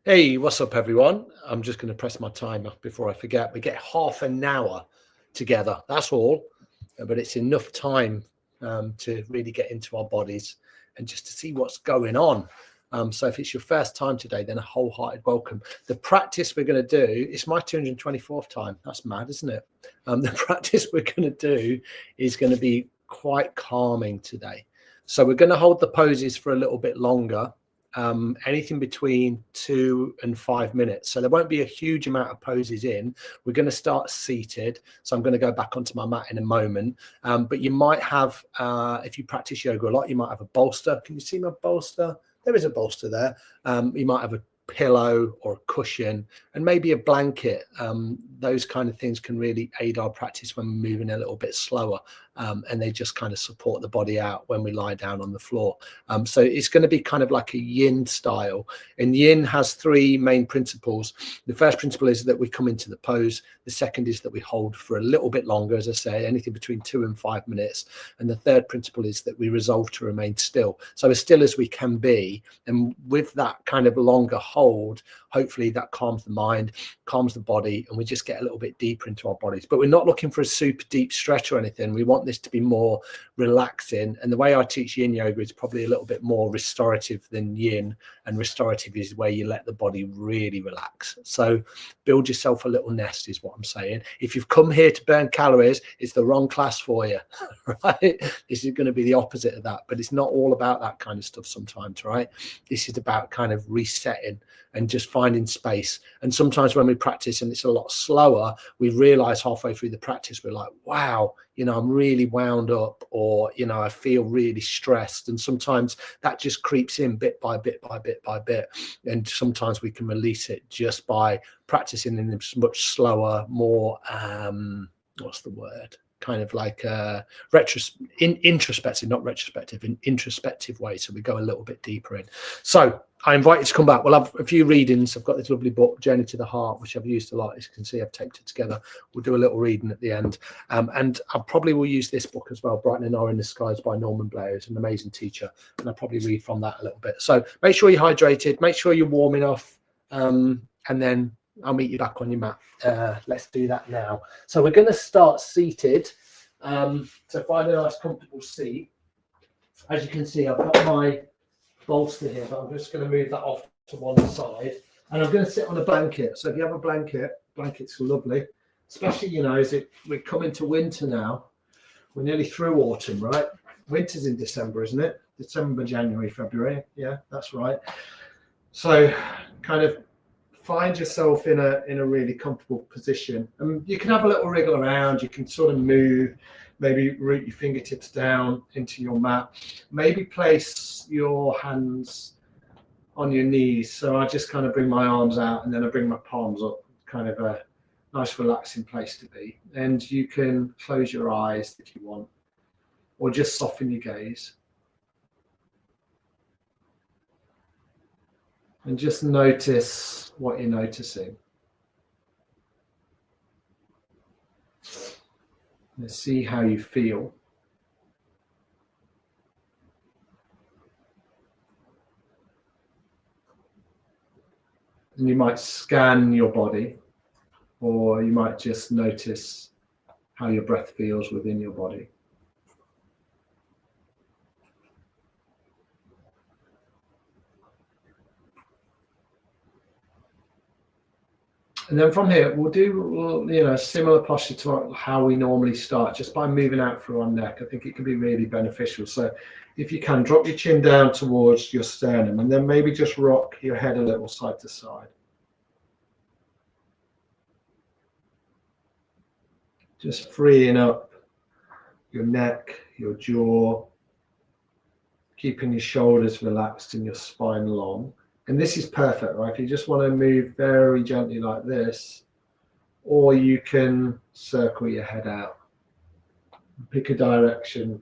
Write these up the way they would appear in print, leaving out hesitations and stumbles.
Hey, what's up, everyone? I'm just going to press my timer before I forget. We get half an hour together. That's all, but it's enough time to really get into our bodies and just to see what's going on. So if it's your first time today, then a wholehearted welcome. The practice we're going to do, it's my 224th time. That's mad, isn't it? The practice we're going to do is going to be quite calming today. So we're going to hold the poses for a little bit longer. Anything between 2 and 5 minutes. So there won't be a huge amount of poses in. We're going to start seated. So I'm going to go back onto my mat in a moment. But you might have, if you practice yoga a lot, you might have a bolster. Can you see my bolster? There is a bolster there. You might have a pillow or a cushion and maybe a blanket. Those kind of things can really aid our practice when we're moving a little bit slower, and they just kind of support the body out when we lie down on the floor. So it's going to be kind of like a yin style, and yin has three main principles. The first principle is that we come into the pose. The second is that we hold for a little bit longer, as I say, anything between 2 and 5 minutes. And the third principle is that we resolve to remain still, so as still as we can be. And with that kind of longer hold, hopefully that calms the mind, calms the body, and we just get a little bit deeper into our bodies. But we're not looking for a super deep stretch or anything. We want this to be more relaxing. And the way I teach yin yoga is probably a little bit more restorative than yin. And restorative is where you let the body really relax. So build yourself a little nest is what I'm saying. If you've come here to burn calories, it's the wrong class for you, right? This is going to be the opposite of that. But it's not all about that kind of stuff sometimes, right? This is about kind of resetting and just finding space. And sometimes when we practice and it's a lot slower, we realize halfway through the practice, we're like, wow, I'm really wound up, or, I feel really stressed. And sometimes that just creeps in bit by bit by bit by bit. And sometimes we can release it just by practicing in a much slower, more, what's the word? Kind of like introspective, not retrospective, in introspective way. So we go a little bit deeper in. So I invite you to come back. We'll have a few readings. I've got this lovely book, Journey to the Heart, which I've used a lot. As you can see, I've taped it together. We'll do a little reading at the end. And I probably will use this book as well, Brightening Our Inner Skies by Norman Blair, who's an amazing teacher. And I'll probably read from that a little bit. So make sure you're hydrated, make sure you're warm enough, and then I'll meet you back on your mat. Let's do that now. So we're going to start seated. So find a nice comfortable seat. As you can see, I've got my bolster here, but I'm just going to move that off to one side. And I'm going to sit on a blanket. So if you have a blanket, blankets are lovely. Especially, we're coming to winter now. We're nearly through autumn, right? Winter's in December, isn't it? December, January, February. Yeah, that's right. So kind of find yourself in a really comfortable position. And you can have a little wriggle around. You can sort of move, maybe root your fingertips down into your mat. Maybe place your hands on your knees. So I just kind of bring my arms out and then I bring my palms up, kind of a nice relaxing place to be. And you can close your eyes if you want, or just soften your gaze. And just notice what you're noticing. And see how you feel. And you might scan your body, or you might just notice how your breath feels within your body. And then from here, we'll do, similar posture to how we normally start, just by moving out through our neck. I think it can be really beneficial. So if you can, drop your chin down towards your sternum, and then maybe just rock your head a little side to side. Just freeing up your neck, your jaw, keeping your shoulders relaxed and your spine long. And this is perfect, right? If you just want to move very gently like this, or you can circle your head out, pick a direction.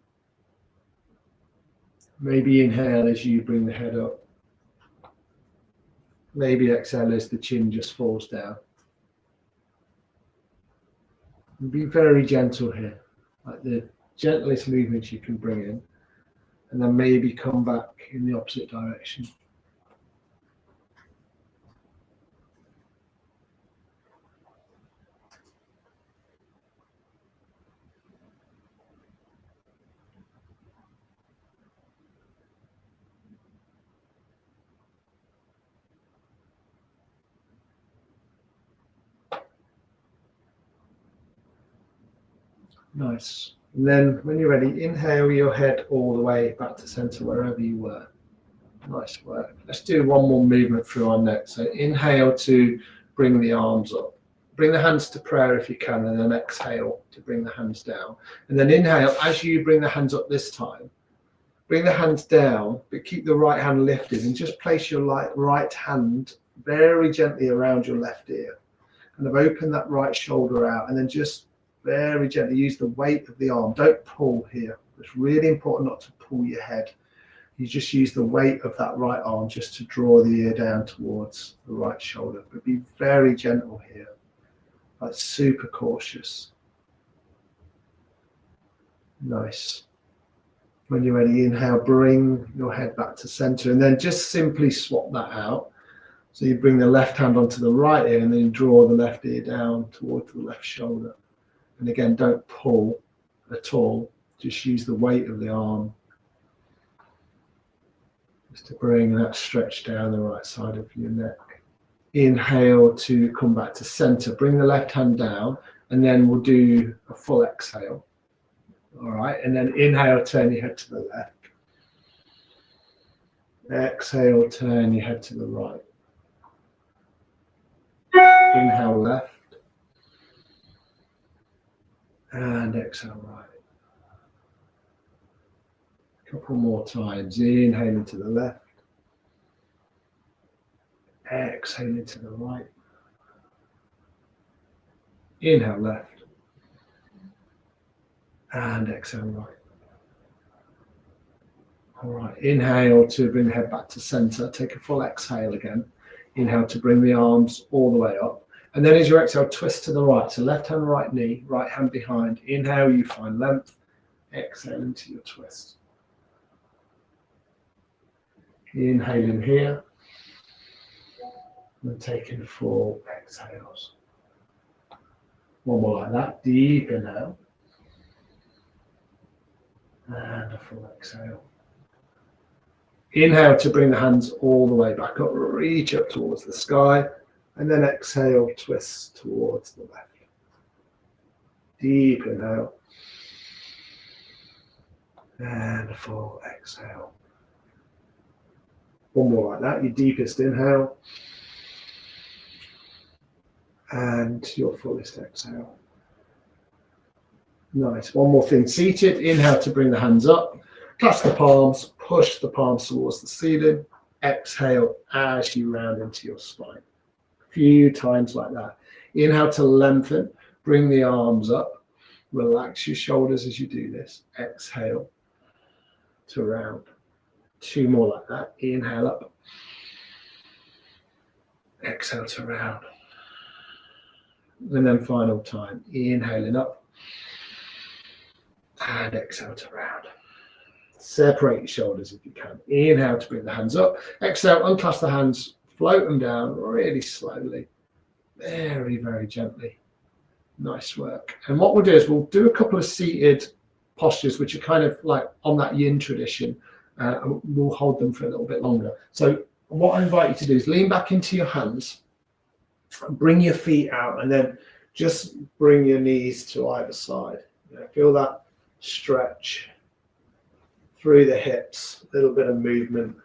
Maybe inhale as you bring the head up. Maybe exhale as the chin just falls down. And be very gentle here, like the gentlest movements you can bring in. And then maybe come back in the opposite direction. Nice. And then when you're ready, inhale your head all the way back to center wherever you were. Nice work. Let's do one more movement through our neck. So inhale to bring the arms up. Bring the hands to prayer if you can, and then exhale to bring the hands down. And then inhale, as you bring the hands up this time, bring the hands down, but keep the right hand lifted, and just place your right hand very gently around your left ear. Kind of open that right shoulder out, and then just very gently use the weight of the arm. Don't pull here. It's really important not to pull your head. You just use the weight of that right arm just to draw the ear down towards the right shoulder. But be very gentle here, like super cautious. Nice. When you're ready, inhale, bring your head back to center, and then just simply swap that out. So you bring the left hand onto the right ear, and then you draw the left ear down towards the left shoulder. And again, don't pull at all. Just use the weight of the arm just to bring that stretch down the right side of your neck. Inhale to come back to center. Bring the left hand down, and then we'll do a full exhale. All right, and then inhale, turn your head to the left. Exhale, turn your head to the right. Inhale, left. And exhale, right. A couple more times. Inhaling to the left. Exhaling to the right. Inhale, left. And exhale, right. All right, inhale to bring the head back to center. Take a full exhale again. Inhale to bring the arms all the way up. And then as you exhale, twist to the right. So left hand, right knee, right hand behind. Inhale, you find length. Exhale into your twist. Inhaling here. And taking full exhales. One more like that. Deep inhale. And a full exhale. Inhale to bring the hands all the way back up. Reach up towards the sky. And then exhale, twist towards the left. Deep inhale. And a full exhale. One more like that. Your deepest inhale. And your fullest exhale. Nice. One more thing. Seated. Inhale to bring the hands up. Clasp the palms. Push the palms towards the ceiling. Exhale as you round into your spine. A few times like that. Inhale to lengthen. Bring the arms up. Relax your shoulders as you do this. Exhale to round. Two more like that. Inhale up. Exhale to round. And then final time. Inhaling up. And exhale to round. Separate your shoulders if you can. Inhale to bring the hands up. Exhale, unclasp the hands. Float them down really slowly. Very, very gently. Nice work. And what we'll do is we'll do a couple of seated postures, which are kind of like on that yin tradition. And we'll hold them for a little bit longer. So what I invite you to do is lean back into your hands. Bring your feet out, and then just bring your knees to either side. Feel that stretch through the hips, a little bit of movement.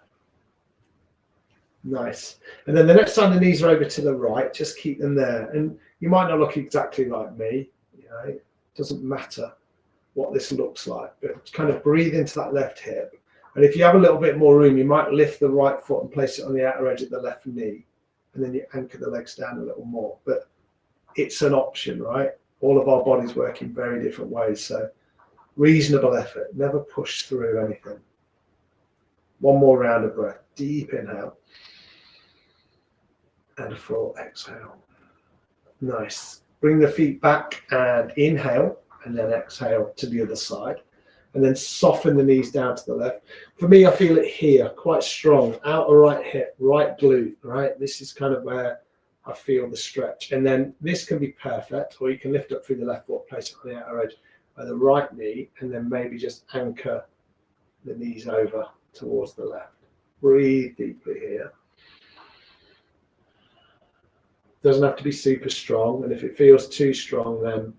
Nice. And then the next time the knees are over to the right, just keep them there. And you might not look exactly like me, it doesn't matter what this looks like, but kind of breathe into that left hip. And if you have a little bit more room, you might lift the right foot and place it on the outer edge of the left knee. And then you anchor the legs down a little more. But it's an option, right? All of our bodies work in very different ways. So reasonable effort. Never push through anything. One more round of breath. Deep inhale. And a full exhale. Nice. Bring the feet back and inhale. And then exhale to the other side. And then soften the knees down to the left. For me, I feel it here, quite strong. Outer right hip, right glute, right? This is kind of where I feel the stretch. And then this can be perfect, or you can lift up through the left foot, place it on the outer edge by the right knee, and then maybe just anchor the knees over towards the left. Breathe deeply here. Doesn't have to be super strong, and if it feels too strong, then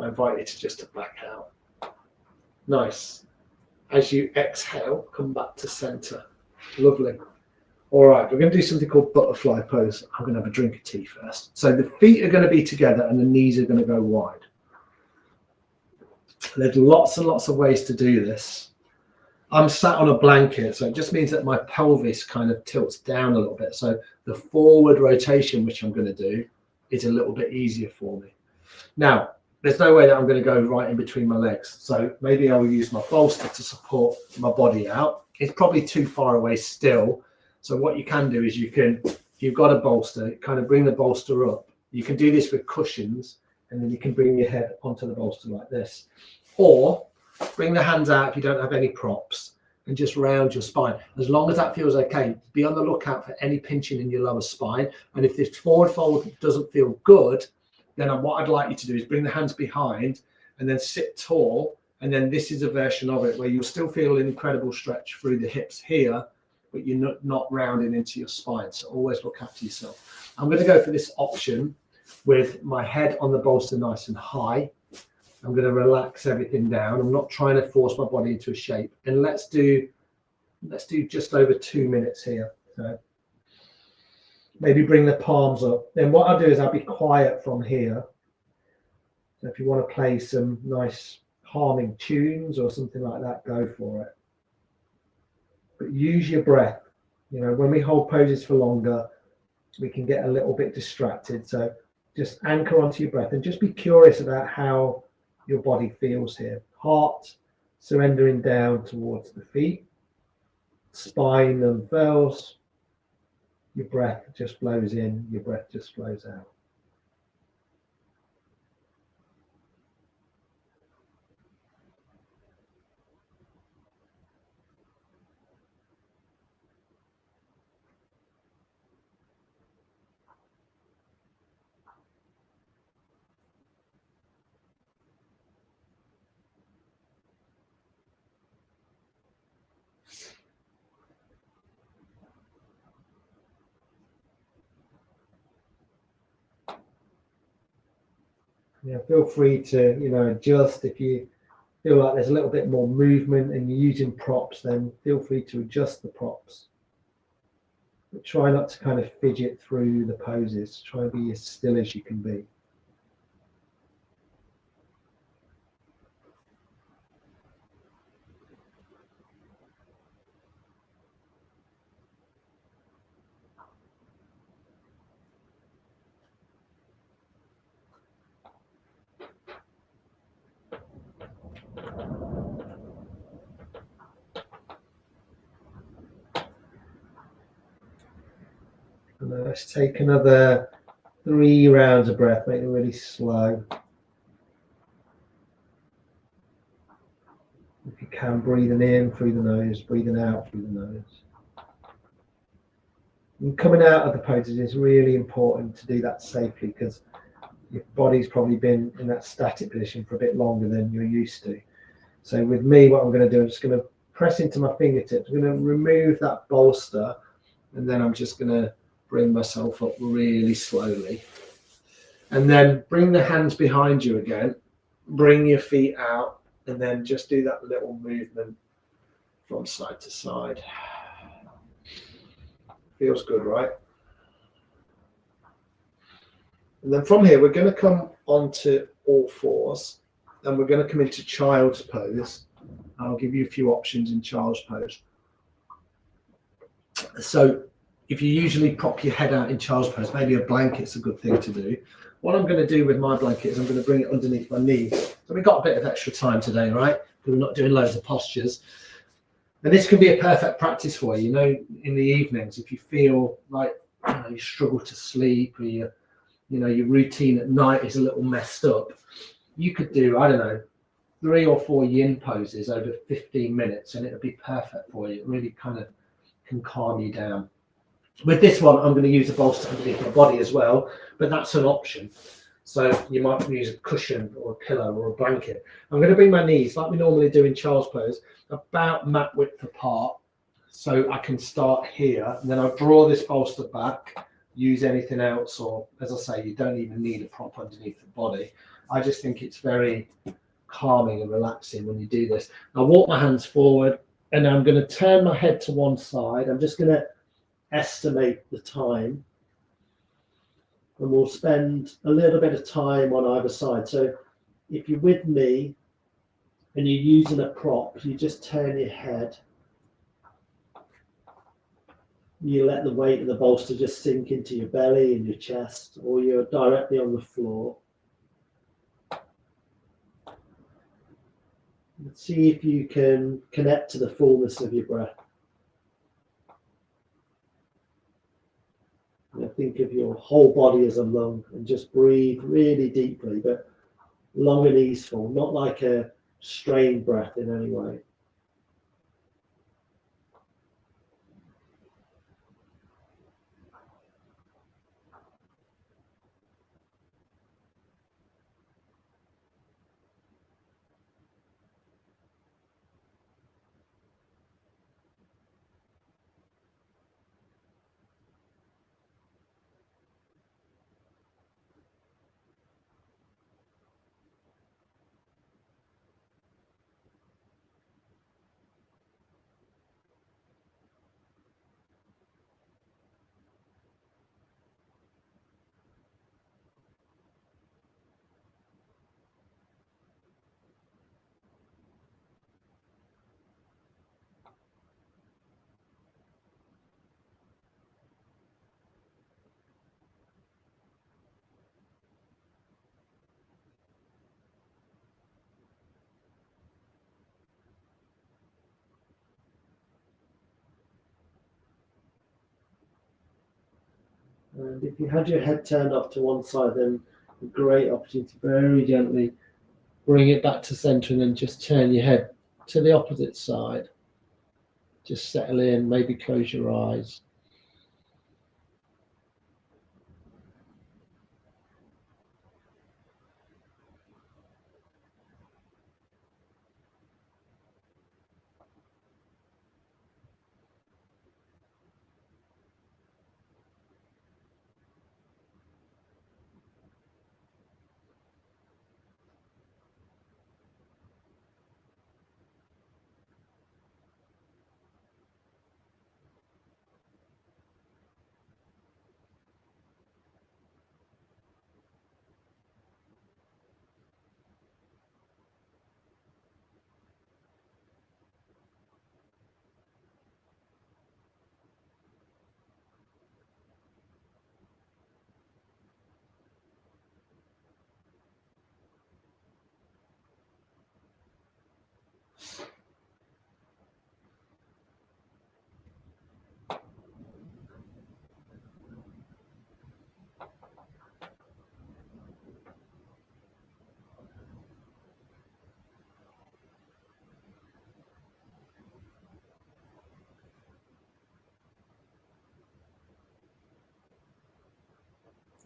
I invite you to just black out. Nice. As you exhale, come back to center. Lovely. All right, we're going to do something called butterfly pose. I'm going to have a drink of tea first. So the feet are going to be together and the knees are going to go wide. There's lots and lots of ways to do this. I'm sat on a blanket, so it just means that my pelvis kind of tilts down a little bit. So the forward rotation, which I'm going to do, is a little bit easier for me. Now, there's no way that I'm going to go right in between my legs. So maybe I will use my bolster to support my body out. It's probably too far away still. So what you can do is if you've got a bolster, kind of bring the bolster up. You can do this with cushions, and then you can bring your head onto the bolster like this. Or bring the hands out if you don't have any props and just round your spine. As long as that feels okay, be on the lookout for any pinching in your lower spine. And if this forward fold doesn't feel good, then what I'd like you to do is bring the hands behind and then sit tall. And then this is a version of it where you'll still feel an incredible stretch through the hips here, but you're not rounding into your spine. So always look after yourself. I'm going to go for this option with my head on the bolster nice and high. I'm going to relax everything down. I'm not trying to force my body into a shape. And let's do just over 2 minutes here. So maybe bring the palms up. Then what I'll do is I'll be quiet from here. So if you want to play some nice calming tunes or something like that, go for it. But use your breath. You know, when we hold poses for longer, we can get a little bit distracted. So just anchor onto your breath and just be curious about how your body feels here. Heart surrendering down towards the feet. Spine unfurls. Your breath just flows in, your breath just flows out. Yeah, feel free to, adjust if you feel like there's a little bit more movement and you're using props, then feel free to adjust the props. But try not to kind of fidget through the poses. Try and be as still as you can be. And let's take another 3 rounds of breath, make it really slow. If you can, breathing in through the nose, breathing out through the nose. And coming out of the poses is really important to do that safely because your body's probably been in that static position for a bit longer than you're used to. So with me, what I'm going to do, I'm just going to press into my fingertips. I'm going to remove that bolster and then I'm just going to bring myself up really slowly. And then bring the hands behind you again. Bring your feet out and then just do that little movement from side to side. Feels good, right? And then from here, we're going to come onto all fours and we're going to come into child's pose. I'll give you a few options in child's pose. So if you usually prop your head out in child's pose, maybe a blanket's a good thing to do. What I'm going to do with my blanket is I'm going to bring it underneath my knees. So we've got a bit of extra time today, right? Because we're not doing loads of postures. And this can be a perfect practice for you, in the evenings, if you feel like you struggle to sleep or your routine at night is a little messed up. You could do, 3 or 4 yin poses over 15 minutes and it'll be perfect for you. It really kind of can calm you down. With this one, I'm going to use a bolster underneath my body as well, but that's an option. So you might use a cushion or a pillow or a blanket. I'm going to bring my knees, like we normally do in child's pose, about mat width apart. So I can start here, and then I'll draw this bolster back, use anything else, or as I say, you don't even need a prop underneath the body. I just think it's very calming and relaxing when you do this. I walk my hands forward and I'm going to turn my head to one side. I'm just going to estimate the time, and we'll spend a little bit of time on either side. So if you're with me and you're using a prop, you just turn your head. You let the weight of the bolster just sink into your belly and your chest, or you're directly on the floor. And see if you can connect to the fullness of your breath. Think of your whole body as a lung and just breathe really deeply, but long and easeful, not like a strained breath in any way. And if you had your head turned off to one side, then a great opportunity to very gently bring it back to center and then just turn your head to the opposite side. Just settle in, maybe close your eyes.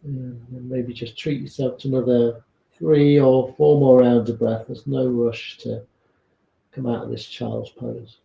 And maybe just treat yourself to another 3 or 4 more rounds of breath. There's no rush to come out of this child's pose.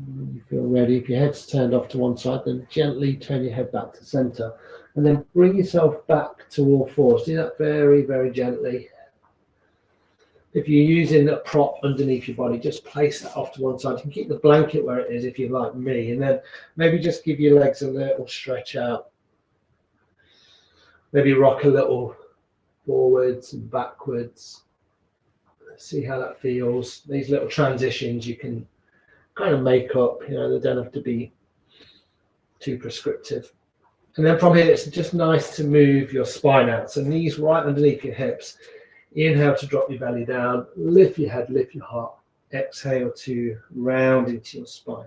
When you feel ready, if your head's turned off to one side, then gently turn your head back to center and then bring yourself back to all fours. Do that very, very gently. If you're using a prop underneath your body, just place that off to one side. You can keep the blanket where it is if you're like me, and then maybe just give your legs a little stretch out. Maybe rock a little forwards and backwards. See how that feels. These little transitions you can kind of make up, they don't have to be too prescriptive. And then from here, it's just nice to move your spine out. So knees right underneath your hips. Inhale to drop your belly down, lift your head, lift your heart. Exhale to round into your spine.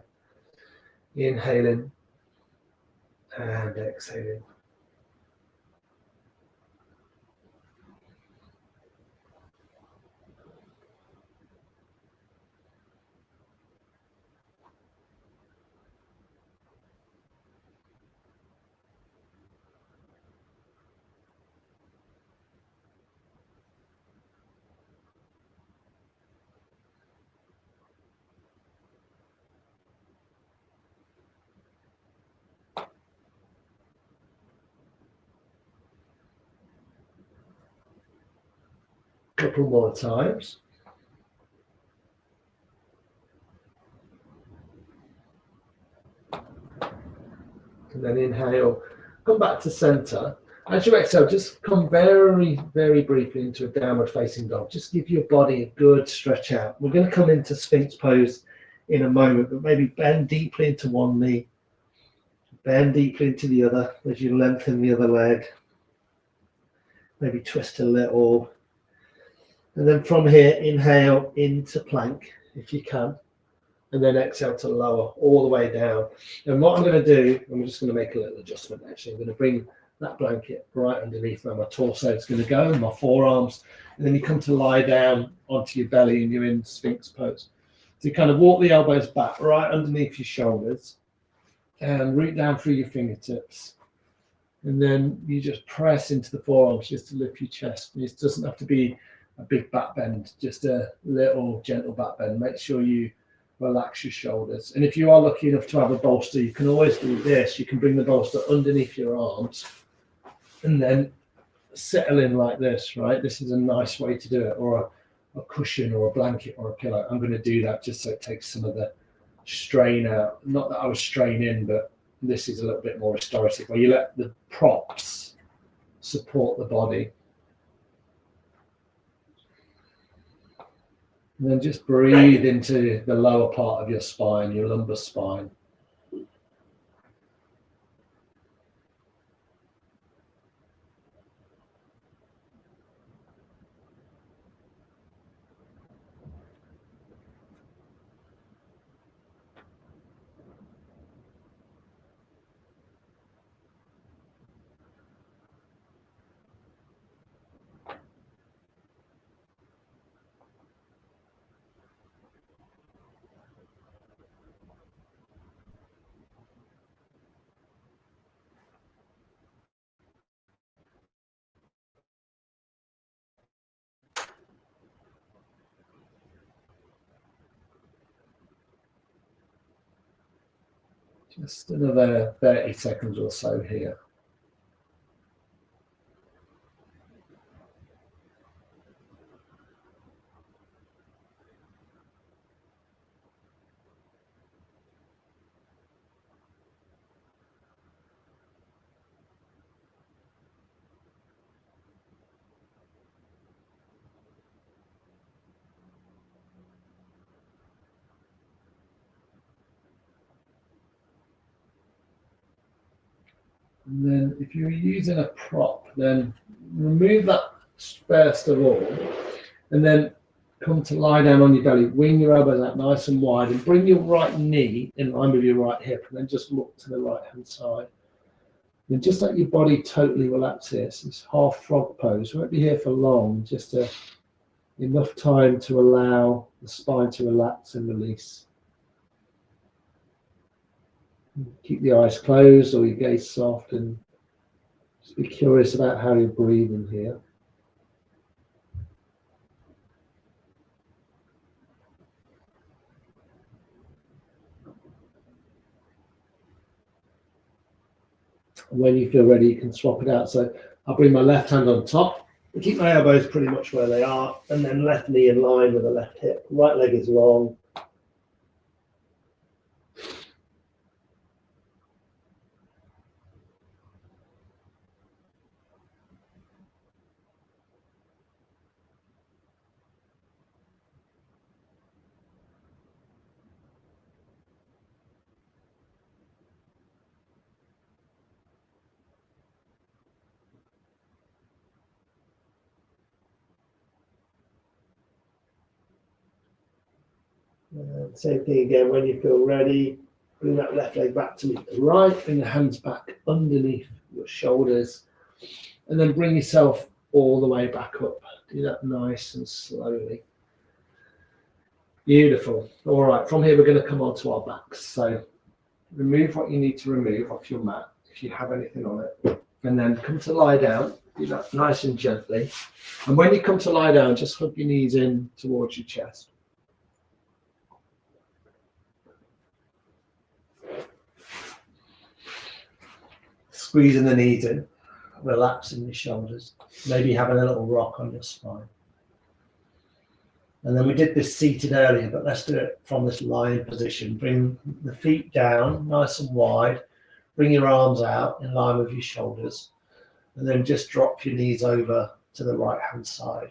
Inhaling and exhaling. Couple more times. And then inhale, come back to center. As you exhale, just come very, very briefly into a downward facing dog. Just give your body a good stretch out. We're going to come into Sphinx pose in a moment, but maybe bend deeply into one knee, bend deeply into the other as you lengthen the other leg. Maybe twist a little. And then from here, inhale into plank if you can. And then exhale to lower all the way down. And what I'm going to do, I'm just going to make a little adjustment actually. I'm going to bring that blanket right underneath where my torso is going to go, and my forearms. And then you come to lie down onto your belly and you're in Sphinx pose. So you kind of walk the elbows back right underneath your shoulders and root down through your fingertips. And then you just press into the forearms just to lift your chest. It doesn't have to be a big back bend, just a little gentle back bend. Make sure you relax your shoulders. And if you are lucky enough to have a bolster, you can always do this. You can bring the bolster underneath your arms and then settle in like this, right? This is a nice way to do it, or a cushion or a blanket or a pillow. I'm going to do that just so it takes some of the strain out. Not that I was straining, but this is a little bit more restorative, where you let the props support the body. And then just breathe into the lower part of your spine, your lumbar spine. Just another 30 seconds or so here. And then if you're using a prop, then remove that first of all, and then come to lie down on your belly, wing your elbows out nice and wide, and bring your right knee in line with your right hip, and then just look to the right hand side. And just let your body totally relax here. So it's half frog pose. We won't be here for long, just enough time to allow the spine to relax and release. Keep the eyes closed or your gaze soft, and just be curious about how you're breathing here. When you feel ready, you can swap it out. So I'll bring my left hand on top, keep my elbows pretty much where they are, and then left knee in line with the left hip. Right leg is long. And same thing again, when you feel ready, bring that left leg back to meet the right, bring your hands back underneath your shoulders, and then bring yourself all the way back up. Do that nice and slowly. Beautiful. All right, from here we're going to come onto our backs. So remove what you need to remove off your mat, if you have anything on it, and then come to lie down. Do that nice and gently. And when you come to lie down, just hug your knees in towards your chest. Squeezing the knees in, relaxing your shoulders, maybe having a little rock on your spine. And then we did this seated earlier, but let's do it from this lying position. Bring the feet down nice and wide. Bring your arms out in line with your shoulders. And then just drop your knees over to the right hand side.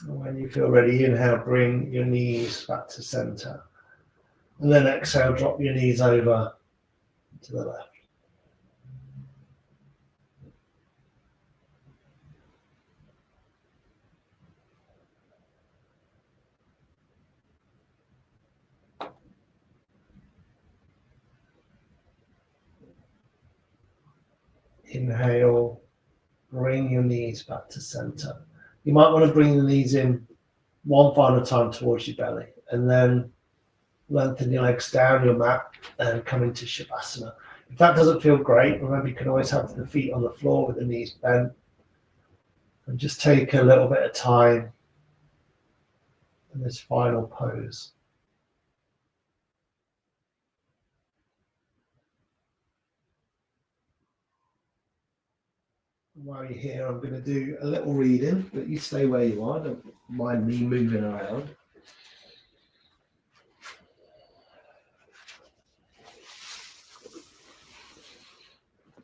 And when you feel ready, inhale, bring your knees back to center. And then exhale, drop your knees over to the left. Inhale, bring your knees back to center. You might want to bring the knees in one final time towards your belly, and then lengthen your legs down your mat and come into Shavasana. If that doesn't feel great, remember you can always have the feet on the floor with the knees bent, and just take a little bit of time in this final pose. While you're here, I'm going to do a little reading, but you stay where you are, don't mind me moving around.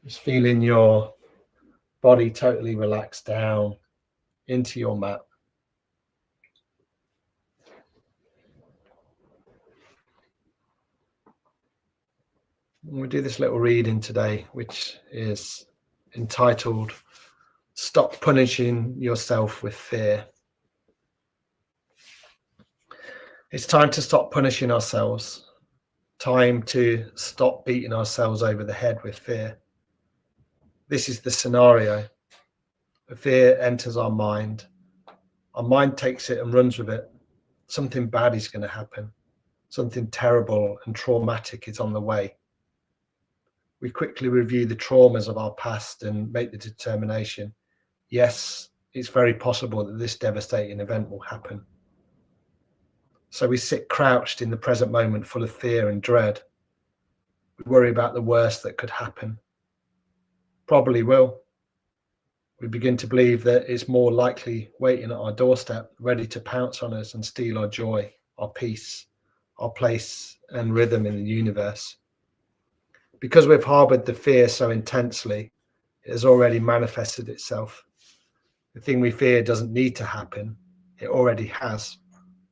Just feeling your body totally relaxed down into your mat. And we'll do this little reading today, which is entitled Stop Punishing Yourself with Fear. It's time to stop punishing ourselves. Time to stop beating ourselves over the head with fear. This is the scenario. Fear enters our mind. Our mind takes it and runs with it. Something bad is going to happen. Something terrible and traumatic is on the way. We quickly review the traumas of our past and make the determination, yes, it's very possible that this devastating event will happen. So we sit crouched in the present moment full of fear and dread. We worry about the worst that could happen. Probably will. We begin to believe that it's more likely waiting at our doorstep, ready to pounce on us and steal our joy, our peace, our place and rhythm in the universe. Because we've harbored the fear so intensely, it has already manifested itself. The thing we fear doesn't need to happen. It already has,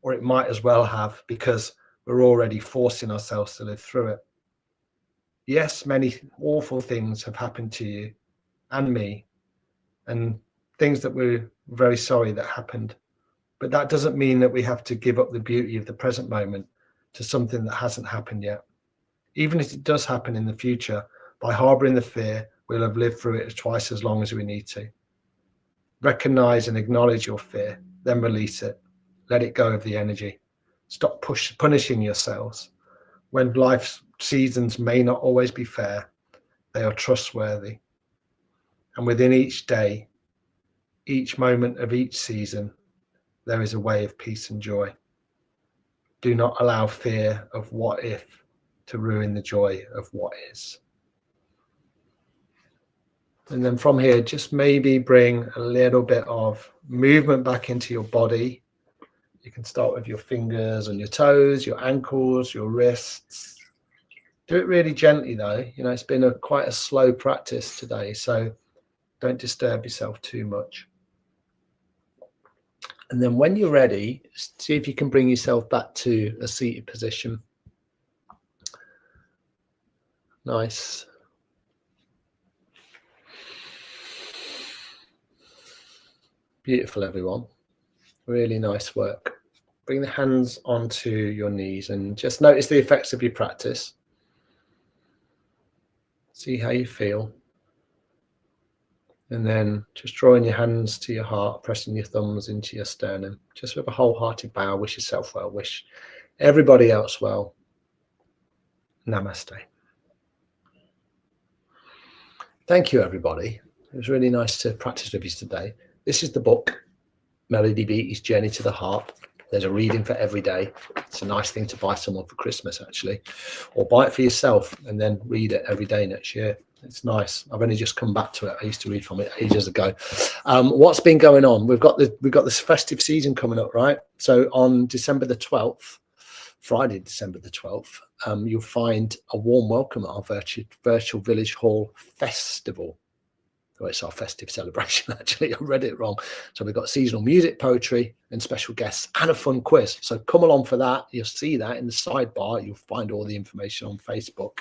or it might as well have, because we're already forcing ourselves to live through it. Yes, many awful things have happened to you and me, and things that we're very sorry that happened. But that doesn't mean that we have to give up the beauty of the present moment to something that hasn't happened yet. Even if it does happen in the future, by harboring the fear, we'll have lived through it twice as long as we need to. Recognize and acknowledge your fear, then release it. Let it go of the energy. Stop punishing yourselves. When life's seasons may not always be fair, they are trustworthy. And within each day, each moment of each season, there is a way of peace and joy. Do not allow fear of what if to ruin the joy of what is. And then from here, just maybe bring a little bit of movement back into your body. You can start with your fingers and your toes, your ankles, your wrists. Do it really gently though. You know, it's been quite a slow practice today, so don't disturb yourself too much. And then when you're ready, see if you can bring yourself back to a seated position. Nice. Beautiful, everyone. Really nice work. Bring the hands onto your knees and just notice the effects of your practice. See how you feel. And then just drawing your hands to your heart, pressing your thumbs into your sternum, just with a wholehearted bow. Wish yourself well, wish everybody else well. Namaste. Thank you, everybody. It was really nice to practice with you today. This is the book. Melody Beattie's Journey to the Heart. There's a reading for every day. It's a nice thing to buy someone for Christmas, actually, or buy it for yourself and then read it every day next year. It's nice. I've only just come back to it. I used to read from it ages ago. What's been going on? We've got this festive season coming up, right? So on December the 12th, Friday, December the 12th, you'll find a warm welcome at our virtual Village Hall Festival. Well, it's our festive celebration, actually. I read it wrong. So we've got seasonal music, poetry, and special guests, and a fun quiz. So come along for that. You'll see that in the sidebar. You'll find all the information on Facebook.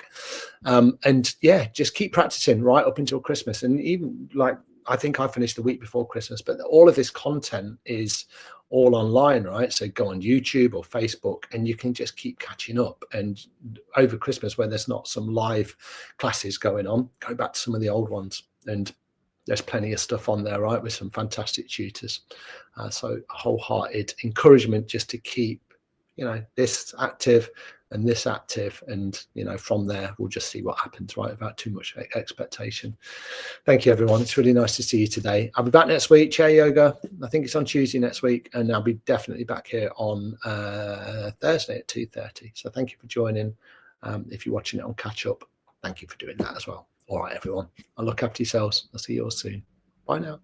And yeah, just keep practicing right up until Christmas. And even like, I think I finished the week before Christmas, but all of this content is all online, right? So go on YouTube or Facebook and you can just keep catching up. And over Christmas, when there's not some live classes going on, go back to some of the old ones. And there's plenty of stuff on there, right, with some fantastic tutors. So a wholehearted encouragement just to keep, this active and this active. And, from there, we'll just see what happens, right, without too much expectation. Thank you, everyone. It's really nice to see you today. I'll be back next week, chair yoga. I think it's on Tuesday next week. And I'll be definitely back here on Thursday at 2:30. So thank you for joining. If you're watching it on catch up, thank you for doing that as well. All right, everyone. I'll look after yourselves. I'll see you all soon. Bye now.